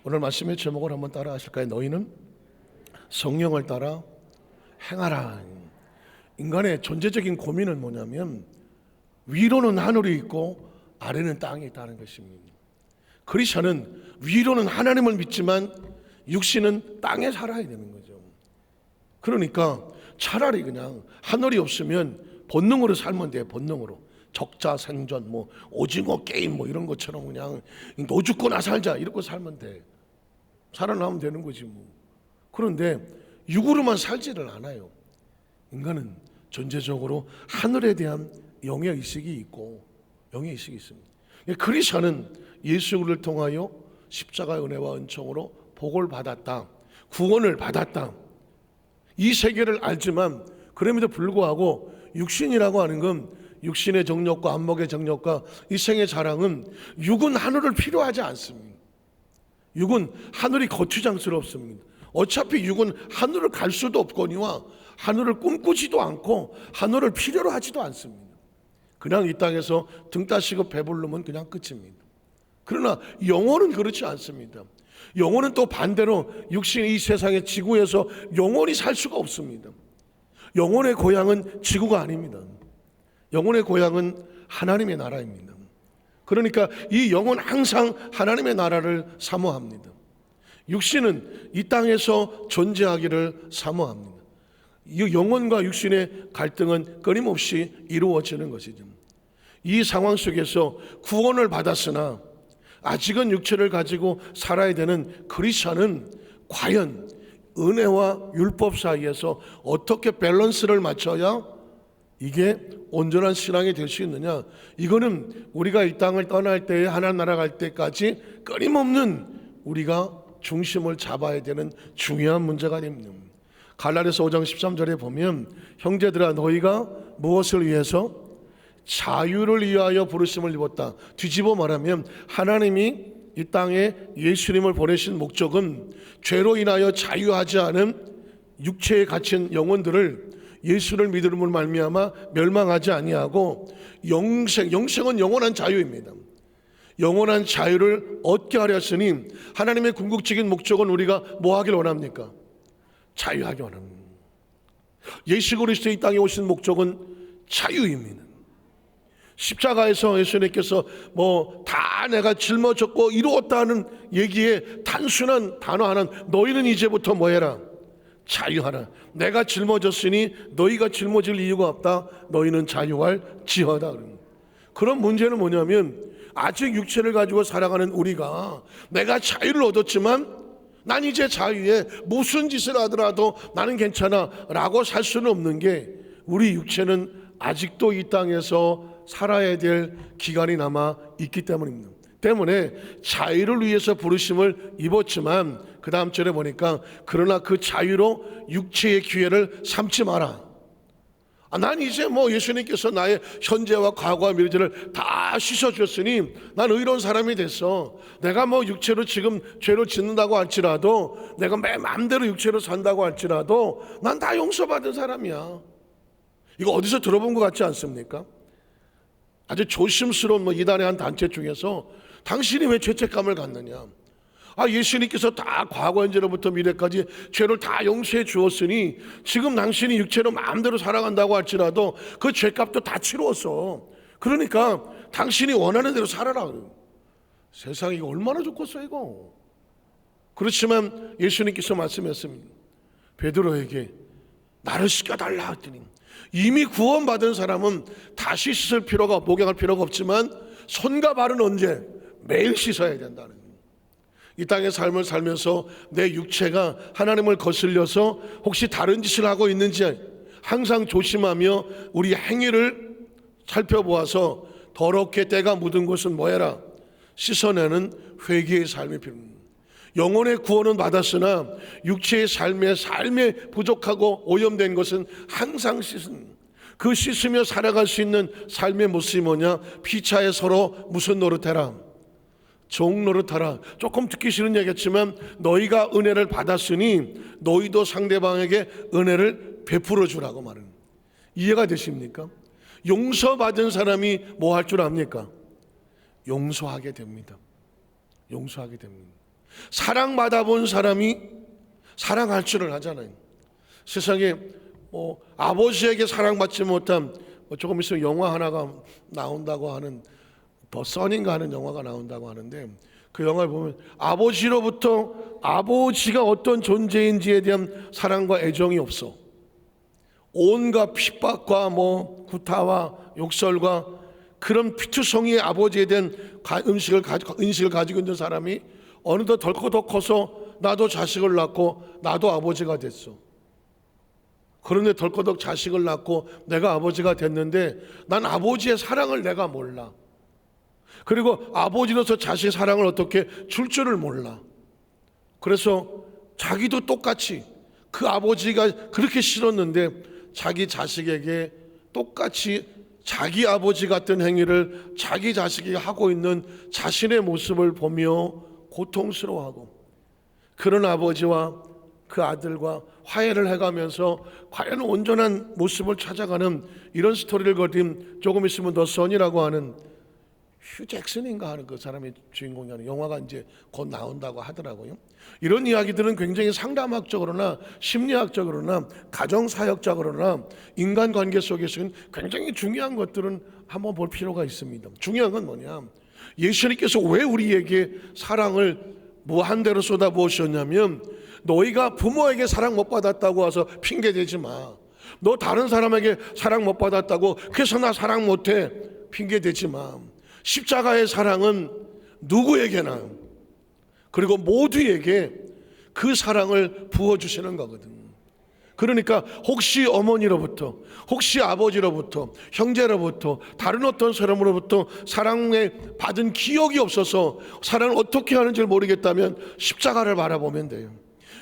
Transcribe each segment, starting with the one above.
오늘 말씀의 제목을 한번 따라 하실까요? 너희는 성령을 따라 행하라. 인간의 존재적인 고민은 뭐냐면 위로는 하늘이 있고 아래는 땅이 있다는 것입니다. 그리스도는 위로는 하나님을 믿지만 육신은 땅에 살아야 되는 거죠. 그러니까 차라리 그냥 하늘이 없으면 본능으로 살면 돼요. 본능으로. 적자 생존, 오징어 게임 이런 것처럼 그냥 너 죽고나 살자 이러고 살면 돼. 살아나면 되는 거지 뭐. 그런데 육으로만 살지를 않아요. 인간은 전체적으로 하늘에 대한 영의 의식이 있고 영의 의식이 있습니다. 그리스도는 예수를 통하여 십자가의 은혜와 은총으로 복을 받았다, 구원을 받았다. 이 세계를 알지만 그럼에도 불구하고 육신이라고 하는 건 육신의 정욕과 안목의 정욕과 이 생의 자랑은 육은 하늘을 필요하지 않습니다. 육은 하늘이 거추장스럽습니다. 어차피 육은 하늘을 갈 수도 없거니와 하늘을 꿈꾸지도 않고 하늘을 필요로 하지도 않습니다. 그냥 이 땅에서 등 따시고 배부르면 그냥 끝입니다. 그러나 영혼은 그렇지 않습니다. 영혼은 또 반대로 육신이 이 세상의 지구에서 영원히 살 수가 없습니다. 영혼의 고향은 지구가 아닙니다. 영혼의 고향은 하나님의 나라입니다. 그러니까 이 영혼 항상 하나님의 나라를 사모합니다. 육신은 이 땅에서 존재하기를 사모합니다. 이 영혼과 육신의 갈등은 끊임없이 이루어지는 것이죠. 이 상황 속에서 구원을 받았으나 아직은 육체를 가지고 살아야 되는 그리스도는 과연 은혜와 율법 사이에서 어떻게 밸런스를 맞춰야 이게 온전한 신앙이 될 수 있느냐? 이거는 우리가 이 땅을 떠날 때에 하나님 나라 갈 때까지 끊임없는 우리가 중심을 잡아야 되는 중요한 문제가 됩니다. 갈라디아서 5장 13절에 보면 형제들아 너희가 무엇을 위해서? 자유를 위하여 부르심을 입었다. 뒤집어 말하면 하나님이 이 땅에 예수님을 보내신 목적은 죄로 인하여 자유하지 않은 육체에 갇힌 영혼들을 예수를 믿음으로 말미암아 멸망하지 아니하고 영생은 영원한 자유입니다. 영원한 자유를 얻게 하려 했으니 하나님의 궁극적인 목적은 우리가 뭐 하길 원합니까? 자유하기 원합니다. 예수 그리스도 이 땅에 오신 목적은 자유입니다. 십자가에서 예수님께서 다 내가 짊어졌고 이루었다는 얘기에 단순한 단어 하나는 너희는 이제부터 뭐 해라? 자유하라. 내가 짊어졌으니 너희가 짊어질 이유가 없다. 너희는 자유할지어다. 그런 문제는 뭐냐면 아직 육체를 가지고 살아가는 우리가 내가 자유를 얻었지만 난 이제 자유에 무슨 짓을 하더라도 나는 괜찮아 라고 살 수는 없는 게 우리 육체는 아직도 이 땅에서 살아야 될 기간이 남아 있기 때문입니다. 때문에 자유를 위해서 부르심을 입었지만 그 다음 절에 보니까 그러나 그 자유로 육체의 기회를 삼지 마라. 난 이제 예수님께서 나의 현재와 과거와 미래를 다 씻어주었으니 난 의로운 사람이 됐어. 내가 육체로 지금 죄를 짓는다고 할지라도 내가 내 마음대로 육체로 산다고 할지라도 난 다 용서받은 사람이야. 이거 어디서 들어본 것 같지 않습니까? 아주 조심스러운 이단의 한 단체 중에서 당신이 왜 죄책감을 갖느냐? 예수님께서 다 과거 현재로부터 미래까지 죄를 다 용서해 주었으니 지금 당신이 육체로 마음대로 살아간다고 할지라도 그 죄값도 다 치루었어. 그러니까 당신이 원하는 대로 살아라. 세상에 이거 얼마나 좋겠어 이거. 그렇지만 예수님께서 말씀했습니다. 베드로에게 나를 씻겨달라 했더니 이미 구원받은 사람은 다시 씻을 필요가 목욕할 필요가 없지만 손과 발은 언제? 매일 씻어야 된다는 거예요. 이 땅의 삶을 살면서 내 육체가 하나님을 거슬려서 혹시 다른 짓을 하고 있는지 항상 조심하며 우리 행위를 살펴보아서 더럽게 때가 묻은 곳은 뭐해라? 씻어내는 회개의 삶이 필요합니다. 영혼의 구원은 받았으나 육체의 삶에 부족하고 오염된 것은 항상 그 씻으며 살아갈 수 있는 삶의 모습이 뭐냐? 피차에 서로 무슨 노릇해라? 종 노릇하라. 조금 듣기 싫은 얘기겠지만 너희가 은혜를 받았으니 너희도 상대방에게 은혜를 베풀어 주라고 말합니다. 이해가 되십니까? 용서받은 사람이 뭐 할 줄 압니까? 용서하게 됩니다. 용서하게 됩니다. 사랑받아 본 사람이 사랑할 줄을 하잖아요. 세상에 아버지에게 사랑받지 못한 조금 있으면 영화 하나가 나온다고 하는 더 써닌가 하는 영화가 나온다고 하는데, 그 영화를 보면 아버지로부터 아버지가 어떤 존재인지에 대한 사랑과 애정이 없어. 온갖 핍박과 구타와 욕설과 그런 피투성이의 아버지에 대한 인식을 가지고 있는 사람이 어느덧 덜커덕 커서 나도 자식을 낳고 나도 아버지가 됐어. 그런데 덜커덕 자식을 낳고 내가 아버지가 됐는데 난 아버지의 사랑을 내가 몰라. 그리고 아버지로서 자식의 사랑을 어떻게 줄 줄을 몰라. 그래서 자기도 똑같이 그 아버지가 그렇게 싫었는데 자기 자식에게 똑같이 자기 아버지 같은 행위를 자기 자식이 하고 있는 자신의 모습을 보며 고통스러워하고, 그런 아버지와 그 아들과 화해를 해가면서 과연 온전한 모습을 찾아가는 이런 스토리를 그린 조금 있으면 더 선이라고 하는 휴 잭슨인가 하는 그 사람이 주인공이 하는 영화가 이제 곧 나온다고 하더라고요. 이런 이야기들은 굉장히 상담학적으로나 심리학적으로나 가정사역적으로나 인간관계 속에서는 굉장히 중요한 것들은 한번 볼 필요가 있습니다. 중요한 건 뭐냐, 예수님께서 왜 우리에게 사랑을 무한대로 쏟아부으셨냐면, 너희가 부모에게 사랑 못 받았다고 와서 핑계대지 마. 너 다른 사람에게 사랑 못 받았다고 그래서 나 사랑 못해 핑계대지 마. 십자가의 사랑은 누구에게나 그리고 모두에게 그 사랑을 부어주시는 거거든. 그러니까 혹시 어머니로부터, 혹시 아버지로부터, 형제로부터, 다른 어떤 사람으로부터 사랑을 받은 기억이 없어서 사랑을 어떻게 하는지 모르겠다면 십자가를 바라보면 돼요.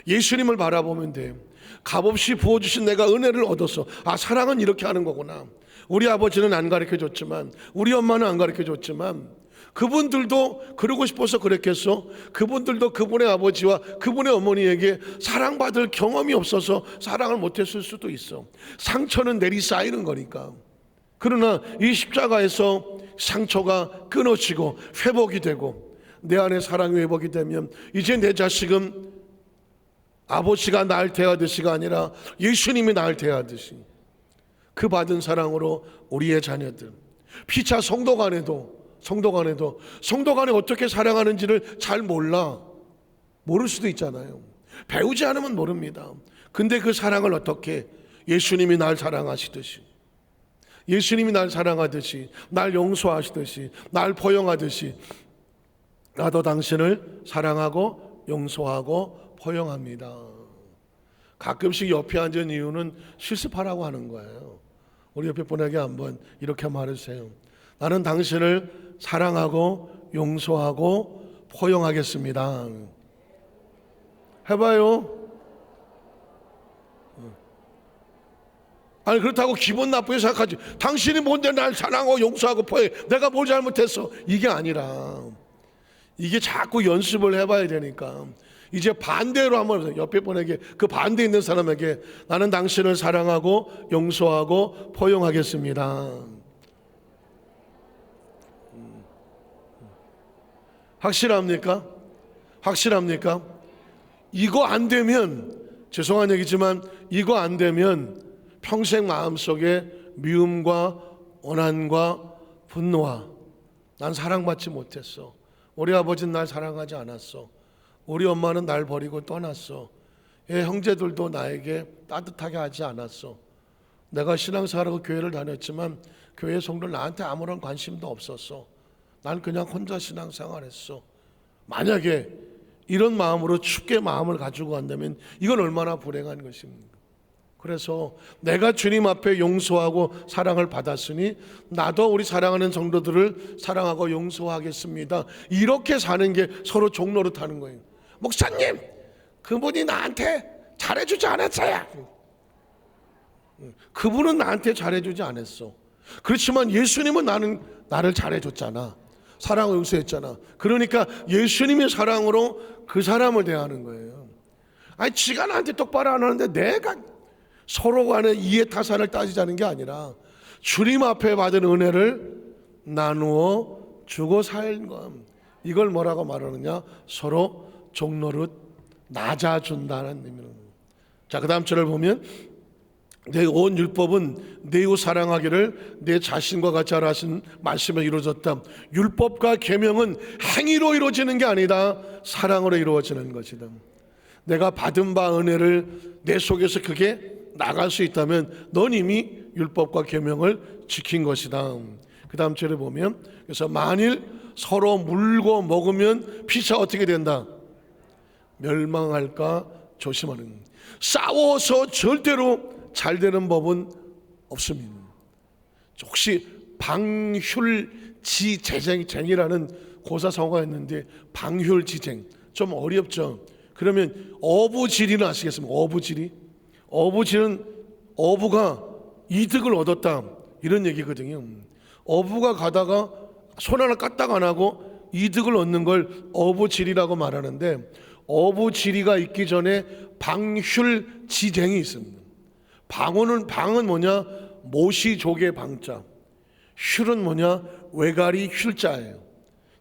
예수님을 바라보면 돼요. 값없이 부어주신 내가 은혜를 얻어서 사랑은 이렇게 하는 거구나. 우리 아버지는 안 가르쳐줬지만, 우리 엄마는 안 가르쳐줬지만 그분들도 그러고 싶어서 그랬겠어. 그분들도 그분의 아버지와 그분의 어머니에게 사랑받을 경험이 없어서 사랑을 못했을 수도 있어. 상처는 내리 쌓이는 거니까. 그러나 이 십자가에서 상처가 끊어지고 회복이 되고 내 안에 사랑이 회복이 되면 이제 내 자식은 아버지가 날 대하듯이가 아니라 예수님이 날 대하듯이 그 받은 사랑으로 우리의 자녀들, 피차 성도 간에도 어떻게 사랑하는지를 잘 몰라. 모를 수도 있잖아요. 배우지 않으면 모릅니다. 근데 그 사랑을 어떻게, 예수님이 날 사랑하시듯이, 예수님이 날 사랑하듯이, 날 용서하시듯이, 날 포용하듯이 나도 당신을 사랑하고 용서하고 포용합니다. 가끔씩 옆에 앉은 이유는 실습하라고 하는 거예요. 우리 옆에 분에게 한번 이렇게 말해주세요. 나는 당신을 사랑하고 용서하고 포용하겠습니다. 해봐요. 아니 그렇다고 기분 나쁘게 생각하지. 당신이 뭔데 날 사랑하고 용서하고 포용해. 내가 뭘 잘못했어. 이게 아니라 이게 자꾸 연습을 해봐야 되니까 이제 반대로 한번 해보세요. 옆에 분에게, 그 반대 있는 사람에게 나는 당신을 사랑하고 용서하고 포용하겠습니다. 확실합니까? 확실합니까? 이거 안 되면, 죄송한 얘기지만 이거 안 되면 평생 마음속에 미움과 원한과 분노와 난 사랑받지 못했어. 우리 아버지는 날 사랑하지 않았어. 우리 엄마는 날 버리고 떠났어. 형제들도 나에게 따뜻하게 하지 않았어. 내가 신앙생활하고 교회를 다녔지만 교회 성도들 나한테 아무런 관심도 없었어. 난 그냥 혼자 신앙생활했어. 만약에 이런 마음으로 춥게 마음을 가지고 간다면 이건 얼마나 불행한 것입니까? 그래서 내가 주님 앞에 용서하고 사랑을 받았으니 나도 우리 사랑하는 성도들을 사랑하고 용서하겠습니다. 이렇게 사는 게 서로 종노릇하는 거예요. 목사님, 그분이 나한테 잘해주지 않았어요. 그분은 나한테 잘해주지 않았어. 그렇지만 예수님은 나를 잘해줬잖아. 사랑을 용서했잖아. 그러니까 예수님의 사랑으로 그 사람을 대하는 거예요. 아니 지가 나한테 똑바로 안 하는데 내가 서로 간에 이해 타산을 따지자는 게 아니라 주님 앞에 받은 은혜를 나누어 주고 사는 것, 이걸 뭐라고 말하느냐? 서로 종노릇 낮아준다는 의미로. 자, 그 다음 절을 보면 내 온 율법은 내 이웃 사랑하기를 내 자신과 같이 하라 하신 말씀에 이루어졌다. 율법과 계명은 행위로 이루어지는 게 아니다. 사랑으로 이루어지는 것이다. 내가 받은 바 은혜를 내 속에서 그게 나갈 수 있다면 넌 이미 율법과 계명을 지킨 것이다. 그 다음 절에 보면 그래서 만일 서로 물고 먹으면 피차 어떻게 된다? 멸망할까 조심하는. 싸워서 절대로 잘 되는 법은 없습니다. 혹시 방휼지쟁이라는 고사성어가 있는데 방휼지쟁 좀 어렵죠. 그러면 어부지리는 아시겠습니까? 어부지리. 어부지는 어부가 이득을 얻었다 이런 얘기거든요. 어부가 가다가 손 하나 까딱 안 하고 이득을 얻는 걸 어부지리라고 말하는데, 어부지리가 있기 전에 방휼지쟁이 있습니다. 방은 뭐냐? 모시조개 방자. 휼은 뭐냐? 외가리 휼자예요.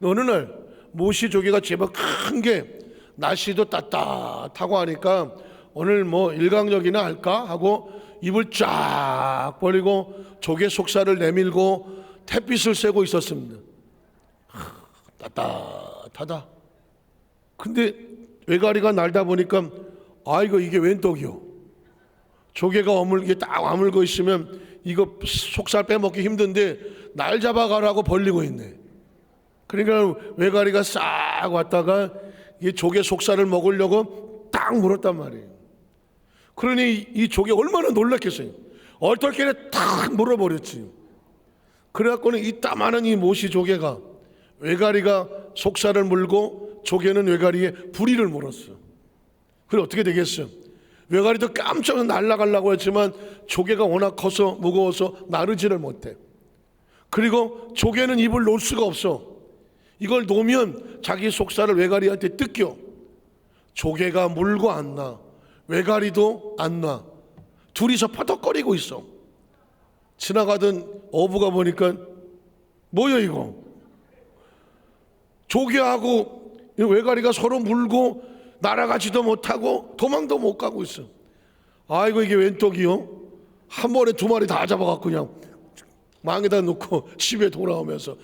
어느 날 모시조개가 제법 큰 게 날씨도 따뜻하고 하니까 오늘 뭐 일광욕이나 할까 하고 입을 쫙 벌리고 조개 속살을 내밀고 햇빛을 쐬고 있었습니다. 따뜻하다. 근데 외가리가 날다 보니까 아이고 이게 웬 떡이요? 조개가 이게 딱 아물고 있으면 이거 속살 빼먹기 힘든데 날 잡아가라고 벌리고 있네. 그러니까 외가리가 싹 왔다가 이 조개 속살을 먹으려고 딱 물었단 말이에요. 그러니 이 조개 얼마나 놀랐겠어요. 얼떨결에 탁 물어버렸지. 그래갖고는 이따만한 이 모시 조개가 외가리가 속살을 물고 조개는 외가리에 부리를 물었어. 그래 어떻게 되겠어요? 외가리도 깜짝 날아가려고 했지만 조개가 워낙 커서 무거워서 나르지를 못해. 그리고 조개는 입을 놓을 수가 없어. 이걸 놓으면 자기 속살을 외가리한테 뜯겨. 조개가 물고 안 나. 외가리도 안 나. 둘이서 퍼덕거리고 있어. 지나가던 어부가 보니까 뭐야 이거? 조개하고 외가리가 서로 물고 날아가지도 못하고 도망도 못 가고 있어. 아이고 이게 웬 떡이요? 한 번에 두 마리 다 잡아갖고 그냥 망에다 놓고 집에 돌아오면서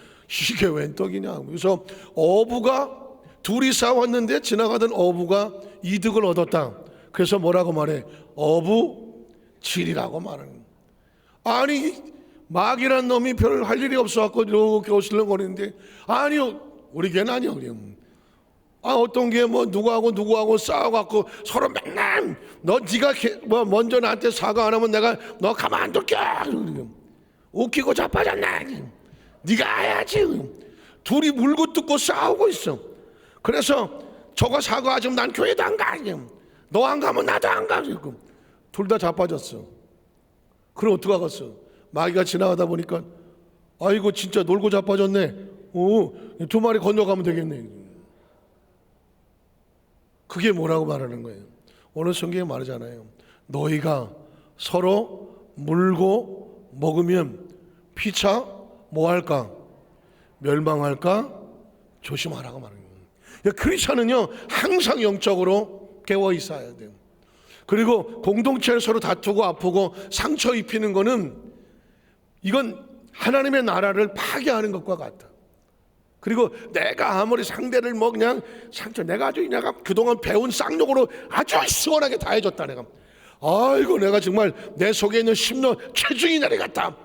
이게 웬 떡이냐. 그래서 어부가 둘이 싸웠는데 지나가던 어부가 이득을 얻었다. 그래서 뭐라고 말해? 어부질이라고 말하는 거야. 아니 막이란 놈이 별 할 일이 없어갖고 이렇게 어슬렁거리는데 아니요 우리 걔는 아니요. 어떤 게 뭐 누구하고 싸워갖고 서로 맨날 네가 뭐 먼저 나한테 사과 안 하면 내가 너 가만둘게. 웃기고 자빠졌나? 네가 해야지. 둘이 물고 뜯고 싸우고 있어. 그래서 저거 사과하지면 난 교회도 안 가. 너 안 가면 나도 안 가. 둘 다 자빠졌어. 그럼 어떡하겠어? 마귀가 지나가다 보니까 아이고 진짜 놀고 자빠졌네. 두 마리 건너가면 되겠네. 그게 뭐라고 말하는 거예요? 오늘 성경에 말하잖아요. 너희가 서로 물고 먹으면 피차 뭐 할까? 멸망할까? 조심하라고 말하는 거예요. 크리스찬은요 항상 영적으로 깨어 있어야 돼요. 그리고 공동체를 서로 다투고 아프고 상처 입히는 거는 이건 하나님의 나라를 파괴하는 것과 같다. 그리고 내가 아무리 상대를 뭐 그냥 상처 내가 아주 내가 그동안 배운 쌍욕으로 아주 시원하게 다 해줬다. 내가 아이고 내가 정말 내 속에 있는 심령 체중이 내려갔다.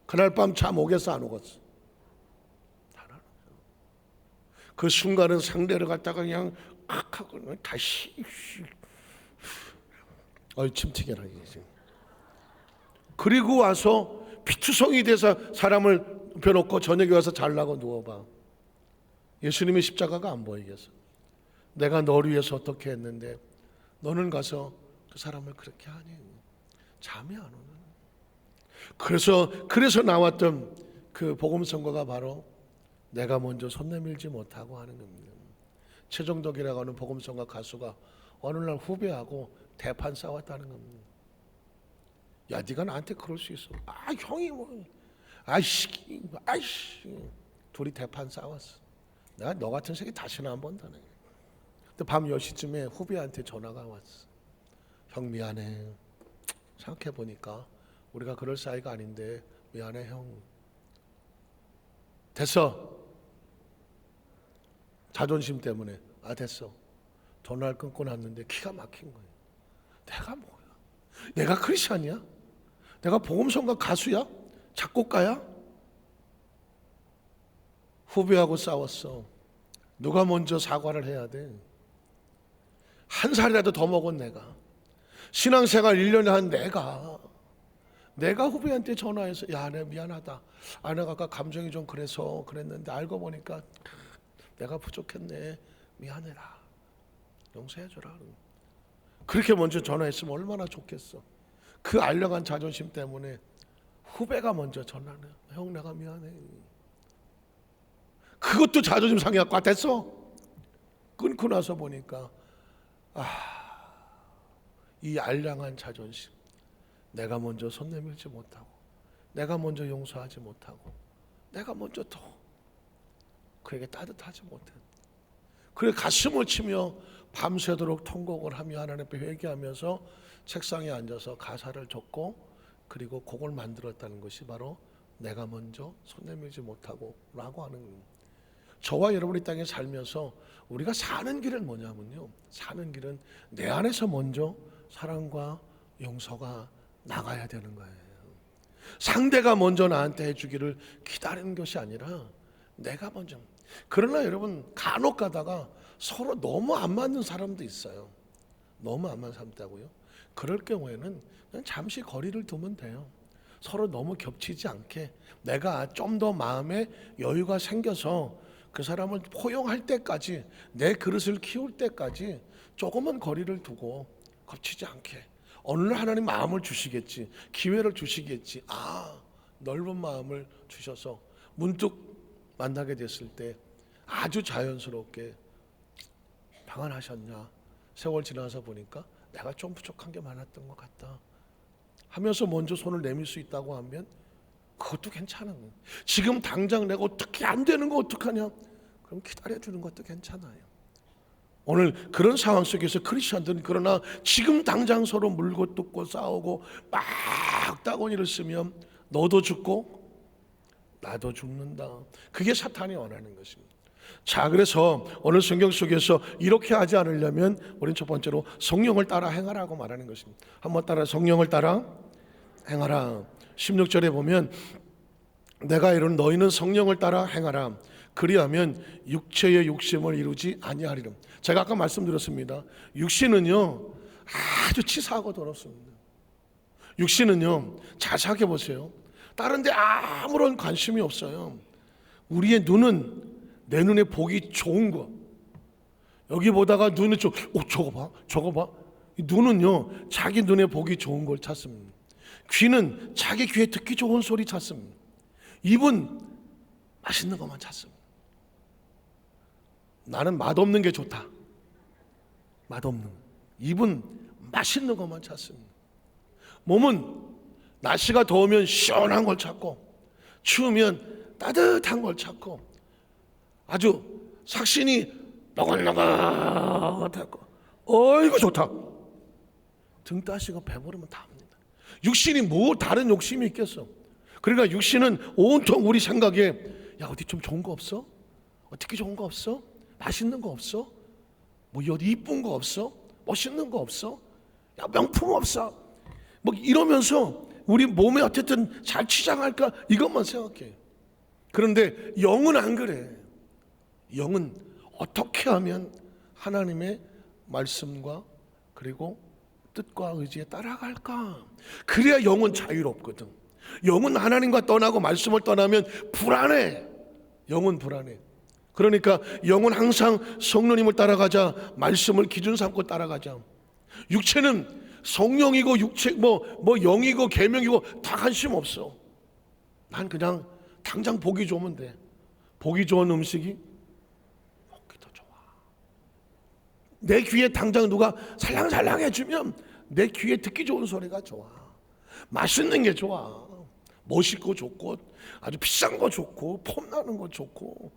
그날 밤 잠 오겠어 안 오겠어? 그 순간은 상대를 갖다가 그냥 하고 다시 침튀겨라 이게. 그리고 와서 피투성이 돼서 사람을 펴놓고 저녁에 와서 잘라고 누워봐. 예수님의 십자가가 안 보이겠어? 내가 너를 위해서 어떻게 했는데 너는 가서 그 사람을 그렇게 하니? 잠이 안 오는. 그래서 나왔던 그 복음 선거가 바로 내가 먼저 손 내밀지 못하고 하는 겁니다. 최종덕이라고 하는 복음 선거 가수가 어느 날 후배하고 대판 싸웠다는 겁니다. 야 네가 나한테 그럴 수 있어? 형이 뭐 아이씨 둘이 대판 싸웠어. 내가 너 같은 새끼 다시는 안 본다네. 밤 10시쯤에 후배한테 전화가 왔어. 형 미안해. 생각해보니까 우리가 그럴 사이가 아닌데 미안해 형. 됐어. 자존심 때문에. 됐어. 전화를 끊고 났는데 기가 막힌 거예요. 내가 뭐야? 내가 크리스찬이야? 내가 복음성가 가수야? 작곡가야? 후배하고 싸웠어. 누가 먼저 사과를 해야 돼? 한 살이라도 더 먹은 내가, 신앙생활 1년에 한 내가 후배한테 전화해서 야, 내가 미안하다. 내가 아까 감정이 좀 그래서 그랬는데 알고 보니까 내가 부족했네. 미안해라. 용서해줘라. 그렇게 먼저 전화했으면 얼마나 좋겠어. 그 알려간 자존심 때문에 후배가 먼저 전화해. 형 내가 미안해. 그것도 자존심 상해갖고 됐어. 끊고 나서 보니까 이 알량한 자존심, 내가 먼저 손 내밀지 못하고, 내가 먼저 용서하지 못하고, 내가 먼저 더 그에게 따뜻하지 못해. 그래 가슴을 치며 밤새도록 통곡을 하며 하나님 앞에 회개하면서 책상에 앉아서 가사를 적고 그리고 곡을 만들었다는 것이 바로 내가 먼저 손 내밀지 못하고 라고 하는 겁니다. 저와 여러분이 땅에 살면서 우리가 사는 길은 뭐냐면요, 사는 길은 내 안에서 먼저 사랑과 용서가 나가야 되는 거예요. 상대가 먼저 나한테 해주기를 기다리는 것이 아니라 내가 먼저. 그러나 여러분 간혹 가다가 서로 너무 안 맞는 사람도 있어요. 너무 안 맞는 사람도 있다고요. 그럴 경우에는 그냥 잠시 거리를 두면 돼요. 서로 너무 겹치지 않게 내가 좀 더 마음에 여유가 생겨서 그 사람을 포용할 때까지, 내 그릇을 키울 때까지 조금은 거리를 두고 겹치지 않게, 어느 날 하나님 마음을 주시겠지, 기회를 주시겠지, 넓은 마음을 주셔서 문득 만나게 됐을 때 아주 자연스럽게 방한하셨냐, 세월 지나서 보니까 내가 좀 부족한 게 많았던 것 같다 하면서 먼저 손을 내밀 수 있다고 하면 그것도 괜찮은 거예요. 지금 당장 내가 어떻게 안 되는 거 어떡하냐, 그럼 기다려주는 것도 괜찮아요. 오늘 그런 상황 속에서 크리스천들은 그러나 지금 당장 서로 물고 뜯고 싸우고 막 따고니를 쓰면 너도 죽고 나도 죽는다. 그게 사탄이 원하는 것입니다. 자, 그래서 오늘 성경 속에서 이렇게 하지 않으려면 우리는 첫 번째로 성령을 따라 행하라고 말하는 것입니다. 한번 따라 성령을 따라 행하라. 16절에 보면 내가 이룬 너희는 성령을 따라 행하라. 그리하면 육체의 욕심을 이루지 아니하리라. 제가 아까 말씀드렸습니다. 육신은요 아주 치사하고 더럽습니다. 육신은요, 잘 생각해 보세요. 다른 데 아무런 관심이 없어요. 우리의 눈은 내 눈에 보기 좋은 거, 여기 보다가 눈에 저거 봐. 이 눈은요 자기 눈에 보기 좋은 걸 찾습니다. 귀는 자기 귀에 듣기 좋은 소리 찾습니다. 입은 맛있는 것만 찾습니다. 나는 맛없는 게 좋다. 맛없는. 입은 맛있는 것만 찾습니다. 몸은 날씨가 더우면 시원한 걸 찾고, 추우면 따뜻한 걸 찾고, 아주 삭신이 너글너글하고 어이구 좋다. 등 따시고 배부르면 다 합니다. 육신이 뭐 다른 욕심이 있겠어. 그러니까 육신은 온통 우리 생각에 야 어디 좀 좋은 거 없어? 어떻게 좋은 거 없어? 맛있는 거 없어? 뭐 어디 이쁜 거 없어? 멋있는 거 없어? 야 명품 없어? 뭐 이러면서 우리 몸에 어쨌든 잘 치장할까 이것만 생각해. 그런데 영은 안 그래. 영은 어떻게 하면 하나님의 말씀과 그리고 뜻과 의지에 따라갈까? 그래야 영은 자유롭거든. 영은 하나님과 떠나고 말씀을 떠나면 불안해. 영은 불안해. 그러니까 영은 항상 성령님을 따라가자, 말씀을 기준 삼고 따라가자. 육체는 성령이고 육체 뭐 영이고 계명이고 다 관심 없어. 난 그냥 당장 보기 좋으면 돼. 보기 좋은 음식이 먹기 더 좋아. 내 귀에 당장 누가 살랑살랑 해주면 내 귀에 듣기 좋은 소리가 좋아. 맛있는 게 좋아. 멋있고 좋고 아주 비싼 거 좋고 폼나는 거 좋고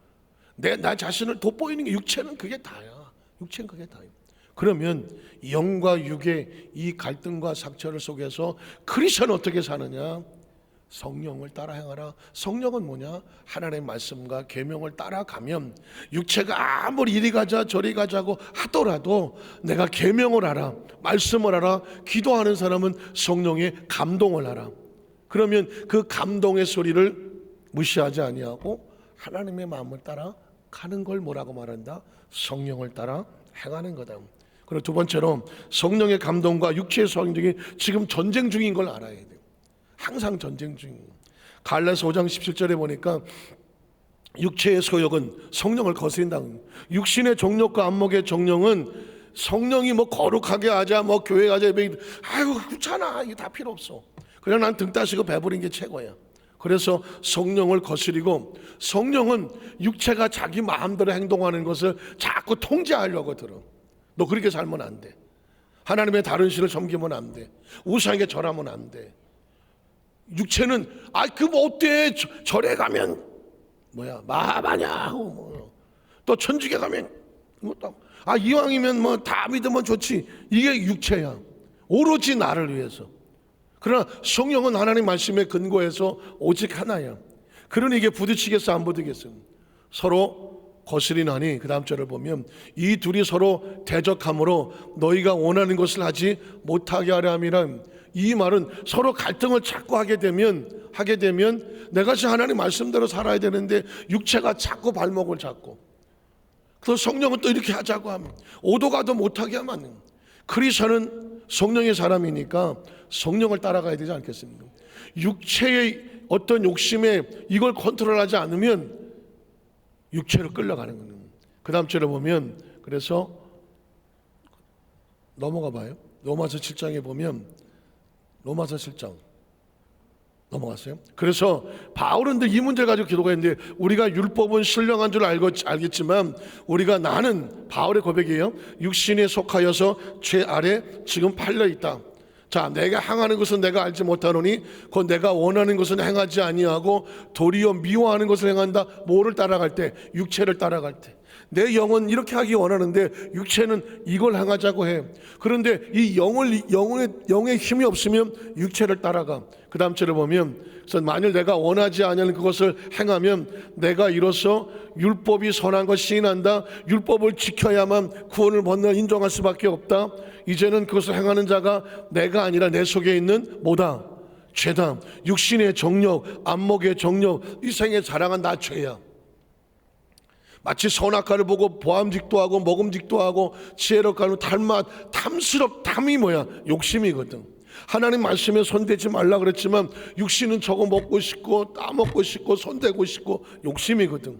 나 자신을 돋보이는 게 육체는 그게 다야. 육체는 그게 다예요. 그러면 영과 육의 이 갈등과 상처를 속에서 크리스천은 어떻게 사느냐? 성령을 따라 행하라. 성령은 뭐냐? 하나님의 말씀과 계명을 따라가면 육체가 아무리 이리 가자 저리 가자고 하더라도 내가 계명을 알아, 말씀을 알아, 기도하는 사람은 성령의 감동을 알아. 그러면 그 감동의 소리를 무시하지 아니하고 하나님의 마음을 따라 가는 걸 뭐라고 말한다? 성령을 따라 행하는 거다. 그리고 두 번째로 성령의 감동과 육체의 성령이 지금 전쟁 중인 걸 알아야 돼요. 항상 전쟁 중이에요. 갈라디아서 5장 17절에 보니까 육체의 소욕은 성령을 거스린다. 육신의 정욕과 안목의 정령은 성령이 뭐 거룩하게 하자, 뭐 교회 가자, 아이고 귀찮아, 이게 다 필요 없어. 그냥 난 등 따시고 배부린 게 최고야. 그래서 성령을 거스리고, 성령은 육체가 자기 마음대로 행동하는 것을 자꾸 통제하려고 들어. 너 그렇게 살면 안 돼. 하나님의 다른 신을 섬기면 안 돼. 우상에게 절하면 안 돼. 육체는 그 뭐 어때? 절에 가면 뭐야 마하냐 하고 뭐. 또 천주교 가면 뭐 이왕이면 뭐 다 믿으면 좋지. 이게 육체야. 오로지 나를 위해서. 그러나 성령은 하나님 말씀에 근거해서 오직 하나야. 그러니 이게 부딪히겠어 안 부딪히겠어? 서로 거스리나니, 그 다음 절을 보면 이 둘이 서로 대적함으로 너희가 원하는 것을 하지 못하게 하려 함이란. 이 말은 서로 갈등을 자꾸 하게 되면 내가 지금 하나님 말씀대로 살아야 되는데 육체가 자꾸 발목을 잡고, 그래서 성령은 또 이렇게 하자고 하면 오도 가도 못하게 하면, 크리스천은 성령의 사람이니까 성령을 따라가야 되지 않겠습니까? 육체의 어떤 욕심에 이걸 컨트롤하지 않으면 육체로 끌려가는 거예요. 그 다음 절에 보면, 그래서 넘어가 봐요. 로마서 7장에 보면, 로마서 7장 넘어갔어요. 그래서 바울은 늘 이 문제를 가지고 기도했는데, 우리가 율법은 신령한 줄 알겠지만 나는 바울의 고백이에요. 육신에 속하여서 죄 아래 지금 팔려 있다. 자, 내가 행하는 것은 내가 알지 못하노니 곧 내가 원하는 것은 행하지 아니하고 도리어 미워하는 것을 행한다. 뭐를 따라갈 때? 육체를 따라갈 때. 내 영은 이렇게 하기 원하는데 육체는 이걸 행하자고 해. 그런데 이 영의 힘이 없으면 육체를 따라가. 그 다음 절을 보면, 그래서 만일 내가 원하지 않는 그것을 행하면 내가 이로써 율법이 선한 것 시인한다. 율법을 지켜야만 구원을 받는 인정할 수밖에 없다. 이제는 그것을 행하는 자가 내가 아니라 내 속에 있는 뭐다? 죄다. 육신의 정욕, 안목의 정욕, 이 생에 자랑한 나 죄야. 마치 선악과를 보고 보암직도 하고 먹음직도 하고 지혜롭고 탐이 뭐야? 욕심이거든. 하나님 말씀에 손대지 말라 그랬지만 육신은 저거 먹고 싶고 따먹고 싶고 손대고 싶고 욕심이거든.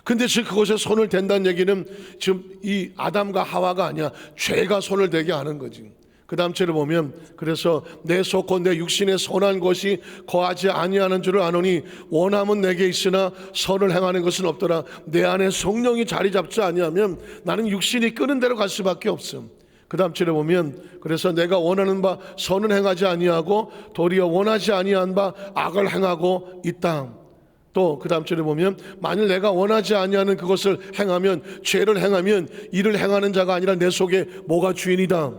근데 지금 그것에 손을 댄다는 얘기는 지금 이 아담과 하와가 아니야. 죄가 손을 대게 하는 거지. 그 다음 절을 보면, 그래서 내 속 곧 내 육신의 선한 것이 거하지 아니하는 줄을 아노니 원함은 내게 있으나 선을 행하는 것은 없더라. 내 안에 성령이 자리 잡지 아니하면 나는 육신이 끄는 대로 갈 수밖에 없음. 그 다음 절에 보면, 그래서 내가 원하는 바 선은 행하지 아니하고 도리어 원하지 아니한 바 악을 행하고 있다. 또 그 다음 절에 보면, 만일 내가 원하지 아니하는 그것을 행하면, 죄를 행하면 이를 행하는 자가 아니라 내 속에 뭐가 주인이다?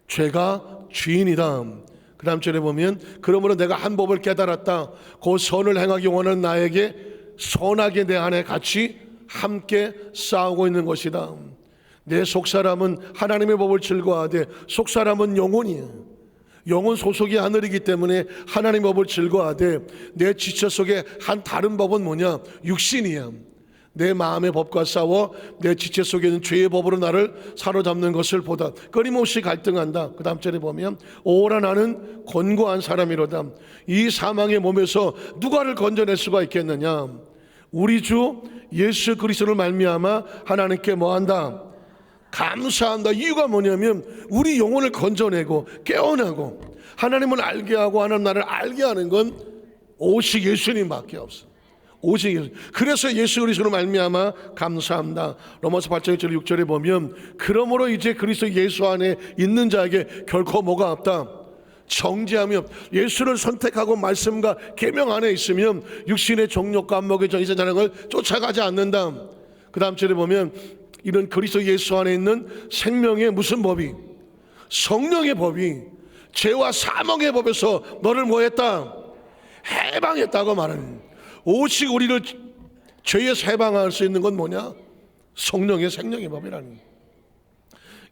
죄가 주인이다. 그 다음 절에 보면, 그러므로 내가 한 법을 깨달았다. 그 선을 행하기 원하는 나에게 선하게 내 안에 같이 함께 싸우고 있는 것이다. 내 속사람은 하나님의 법을 즐거워하되 속사람은 영혼이에요. 영혼 소속이 하늘이기 때문에 하나님의 법을 즐거워하되 내 지체 속에 한 다른 법은 뭐냐? 육신이야. 내 마음의 법과 싸워 내 지체 속에 있는 죄의 법으로 나를 사로잡는 것을 보다 끊임없이 갈등한다. 그 다음 절에 보면, 오라 나는 권고한 사람이로다. 이 사망의 몸에서 누가를 건져낼 수가 있겠느냐? 우리 주 예수 그리스도를 말미암아 하나님께 뭐한다? 감사한다. 이유가 뭐냐면 우리 영혼을 건져내고 깨어나고 하나님을 알게 하고 하나님 나를 알게 하는 건 오직 예수님밖에 없어. 오직 예수. 그래서 예수 그리스도로 말미암아 감사합니다. 로마서 8장 1절 6절에 보면, 그러므로 이제 그리스도 예수 안에 있는 자에게 결코 뭐가 없다? 정죄함이 없다. 예수를 선택하고 말씀과 계명 안에 있으면 육신의 정욕과 안목의 정의자 자랑을 쫓아가지 않는다. 그 다음 절에 보면 이런 그리스도 예수 안에 있는 생명의 무슨 법이? 성령의 법이 죄와 사망의 법에서 너를 뭐했다? 해방했다고 말하는, 오직 우리를 죄에서 해방할 수 있는 건 뭐냐? 성령의 생명의 법이라는.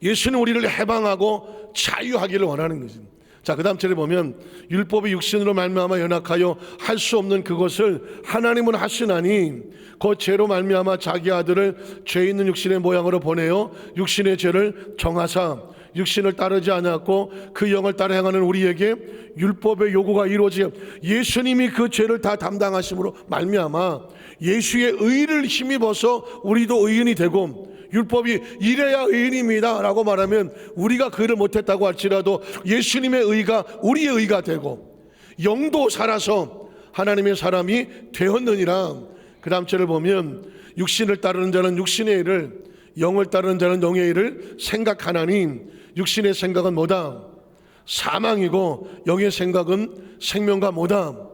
예수는 우리를 해방하고 자유하기를 원하는 거지. 자, 그 다음 절에 보면 율법이 육신으로 말미암아 연약하여 할 수 없는 그것을 하나님은 하시나니 그 죄로 말미암아 자기 아들을 죄 있는 육신의 모양으로 보내어 육신의 죄를 정하사 육신을 따르지 않았고 그 영을 따라 행하는 우리에게 율법의 요구가 이루어지게, 예수님이 그 죄를 다 담당하심으로 말미암아 예수의 의를 힘입어서 우리도 의인이 되고, 율법이 이래야 의인입니다 라고 말하면 우리가 그 일을 못했다고 할지라도 예수님의 의가 우리의 의가 되고, 영도 살아서 하나님의 사람이 되었느니라. 그 다음 절을 보면 육신을 따르는 자는 육신의 일을, 영을 따르는 자는 영의 일을 생각하나니 육신의 생각은 뭐다? 사망이고 영의 생각은 생명과 뭐다?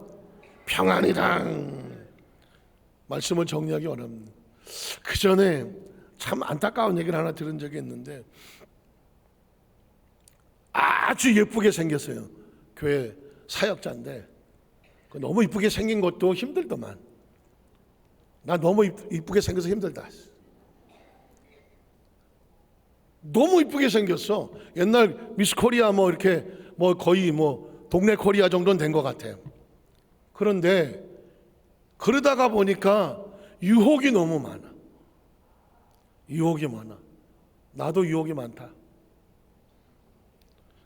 평안이다. 말씀을 정리하기 어렵습니다. 그 전에 참 안타까운 얘기를 하나 들은 적이 있는데, 아주 예쁘게 생겼어요. 교회 사역자인데 너무 이쁘게 생긴 것도 힘들더만. 나 너무 이쁘게 생겨서 힘들다. 너무 이쁘게 생겼어. 옛날 미스 코리아 뭐 이렇게 뭐 거의 뭐 동네 코리아 정도는 된 것 같아요. 그런데 그러다가 보니까 유혹이 너무 많아. 유혹이 많아. 나도 유혹이 많다.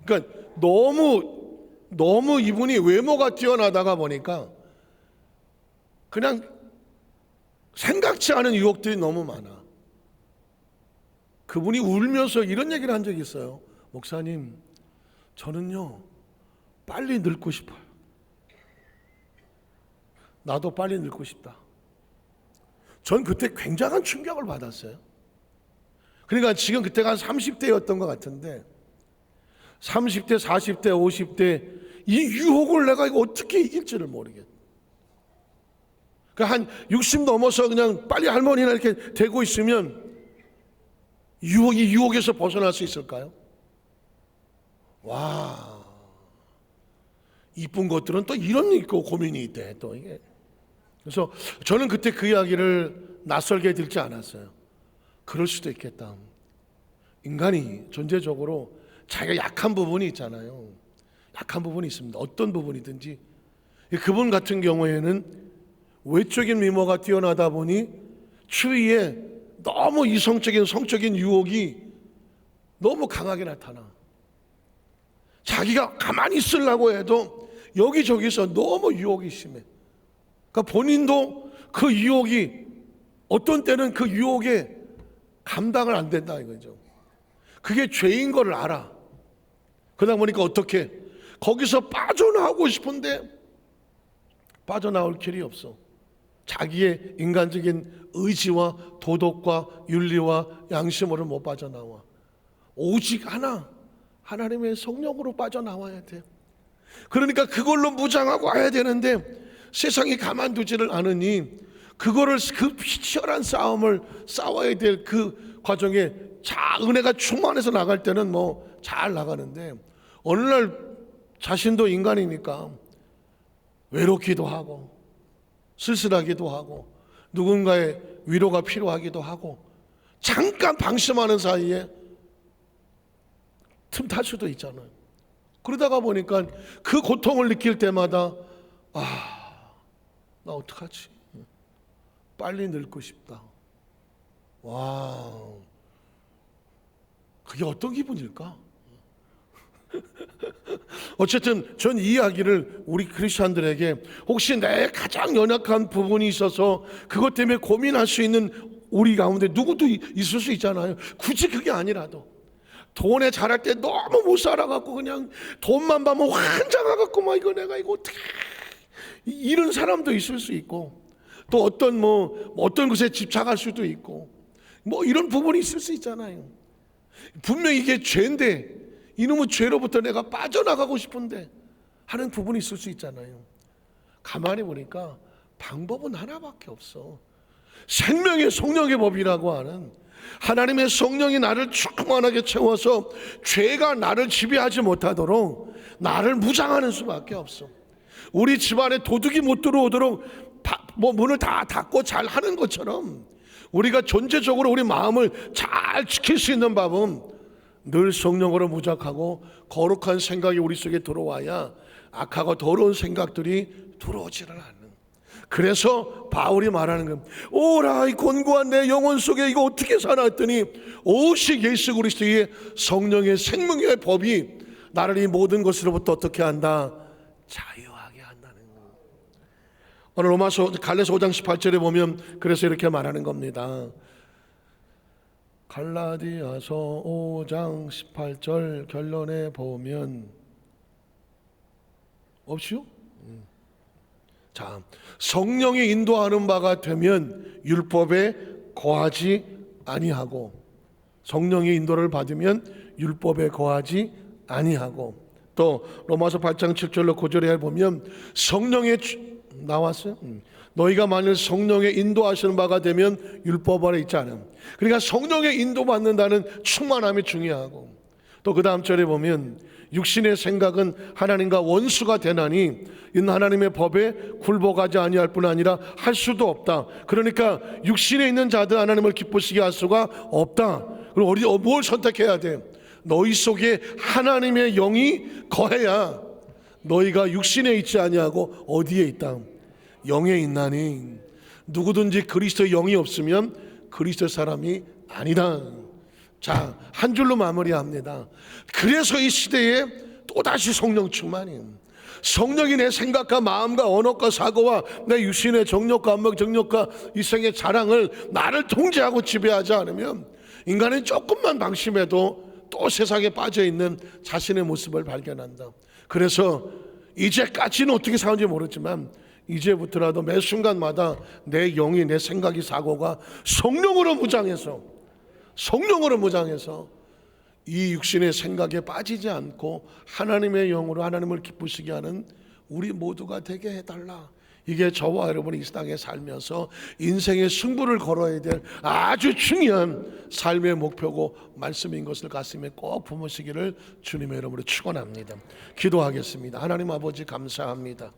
그러니까 너무 이분이 외모가 뛰어나다가 보니까 그냥 생각지 않은 유혹들이 너무 많아. 그분이 울면서 이런 얘기를 한 적이 있어요. 목사님, 저는요 빨리 늙고 싶어요. 나도 빨리 늙고 싶다. 전 그때 굉장한 충격을 받았어요. 그러니까 지금 그때가 한 30대였던 것 같은데 30대, 40대, 50대 이 유혹을 내가 이거 어떻게 이길지를 모르겠어. 그러니까 한 60 넘어서 그냥 빨리 할머니나 이렇게 되고 있으면 이 유혹에서 벗어날 수 있을까요? 와, 이쁜 것들은 또 이런 있고 고민이 있대 또 이게. 그래서 저는 그때 그 이야기를 낯설게 들지 않았어요. 그럴 수도 있겠다. 인간이 존재적으로 자기가 약한 부분이 있잖아요. 약한 부분이 있습니다. 어떤 부분이든지. 그분 같은 경우에는 외적인 미모가 뛰어나다 보니 추위에 너무 이성적인 성적인 유혹이 너무 강하게 나타나. 자기가 가만히 있으려고 해도 여기저기서 너무 유혹이 심해. 그러니까 본인도 그 유혹이 어떤 때는 그 유혹에 감당을 안 된다 이거죠. 그게 죄인 거를 알아. 그러다 보니까 어떻게 거기서 빠져나오고 싶은데 빠져나올 길이 없어. 자기의 인간적인 의지와 도덕과 윤리와 양심으로 못 빠져나와. 오직 하나님의 성령으로 빠져나와야 돼. 그러니까 그걸로 무장하고 와야 되는데 세상이 가만두지를 않으니 그거를 그 치열한 싸움을 싸워야 될 그 과정에 은혜가 충만해서 나갈 때는 뭐 잘 나가는데 어느 날 자신도 인간이니까 외롭기도 하고 쓸쓸하기도 하고 누군가의 위로가 필요하기도 하고 잠깐 방심하는 사이에 틈탈 수도 있잖아요. 그러다가 보니까 그 고통을 느낄 때마다 나 어떡하지? 빨리 늙고 싶다. 와, 그게 어떤 기분일까? 어쨌든 전 이 이야기를 우리 크리스천들에게 혹시 내 가장 연약한 부분이 있어서 그것 때문에 고민할 수 있는 우리 가운데 누구도 있을 수 있잖아요. 굳이 그게 아니라도 돈에 잘할 때 너무 못 살아갖고 그냥 돈만 봐면 환장해갖고 막 이거 내가 이거 어떻게 이런 사람도 있을 수 있고 또 어떤 것에 집착할 수도 있고 뭐 이런 부분이 있을 수 있잖아요. 분명히 이게 죄인데 이놈의 죄로부터 내가 빠져나가고 싶은데 하는 부분이 있을 수 있잖아요. 가만히 보니까 방법은 하나밖에 없어. 생명의 성령의 법이라고 하는 하나님의 성령이 나를 충만하게 채워서 죄가 나를 지배하지 못하도록 나를 무장하는 수밖에 없어. 우리 집안에 도둑이 못 들어오도록 문을 다 닫고 잘 하는 것처럼 우리가 존재적으로 우리 마음을 잘 지킬 수 있는 법은 늘 성령으로 무작하고 거룩한 생각이 우리 속에 들어와야 악하고 더러운 생각들이 들어오지를 않는. 그래서 바울이 말하는 겁니다. 오라 이 곤고한 내 영혼 속에 이거 어떻게 살았더니 오직 예수 그리스도의 성령의 생명의 법이 나를 이 모든 것으로부터 어떻게 한다? 자유하게 한다는 거예요. 오늘 갈라디아서 5장 18절에 보면 그래서 이렇게 말하는 겁니다. 갈라디아서 5장 18절 결론에 보면 없이요? 자, 성령이 인도하는 바가 되면 율법에 거하지 아니하고, 성령의 인도를 받으면 율법에 거하지 아니하고, 또 로마서 8장 7절로 9절에 보면 성령의 나왔어요. 너희가 만일 성령의 인도하시는 바가 되면 율법 아래 있지 않음. 그러니까 성령의 인도받는다는 충만함이 중요하고, 또 그 다음 절에 보면 육신의 생각은 하나님과 원수가 되나니 이는 하나님의 법에 굴복하지 아니할 뿐 아니라 할 수도 없다. 그러니까 육신에 있는 자들 하나님을 기쁘시게 할 수가 없다. 그리고 뭘 선택해야 돼? 너희 속에 하나님의 영이 거해야 너희가 육신에 있지 아니하고 어디에 있다? 영에 있나니. 누구든지 그리스도의 영이 없으면 그리스도 사람이 아니다. 자, 한 줄로 마무리합니다. 그래서 이 시대에 또다시 성령 충만이, 성령이 내 생각과 마음과 언어과 사고와 내 육신의 정욕과 안목 정욕과 이생의 자랑을 나를 통제하고 지배하지 않으면 인간은 조금만 방심해도 또 세상에 빠져있는 자신의 모습을 발견한다. 그래서 이제까지는 어떻게 사는지 모르지만 이제부터라도 매 순간마다 내 영이, 내 생각이, 사고가 성령으로 무장해서 이 육신의 생각에 빠지지 않고 하나님의 영으로 하나님을 기쁘시게 하는 우리 모두가 되게 해달라. 이게 저와 여러분이 이 땅에 살면서 인생의 승부를 걸어야 될 아주 중요한 삶의 목표고 말씀인 것을 가슴에 꼭 품으시기를 주님의 이름으로 축원합니다. 기도하겠습니다. 하나님 아버지 감사합니다.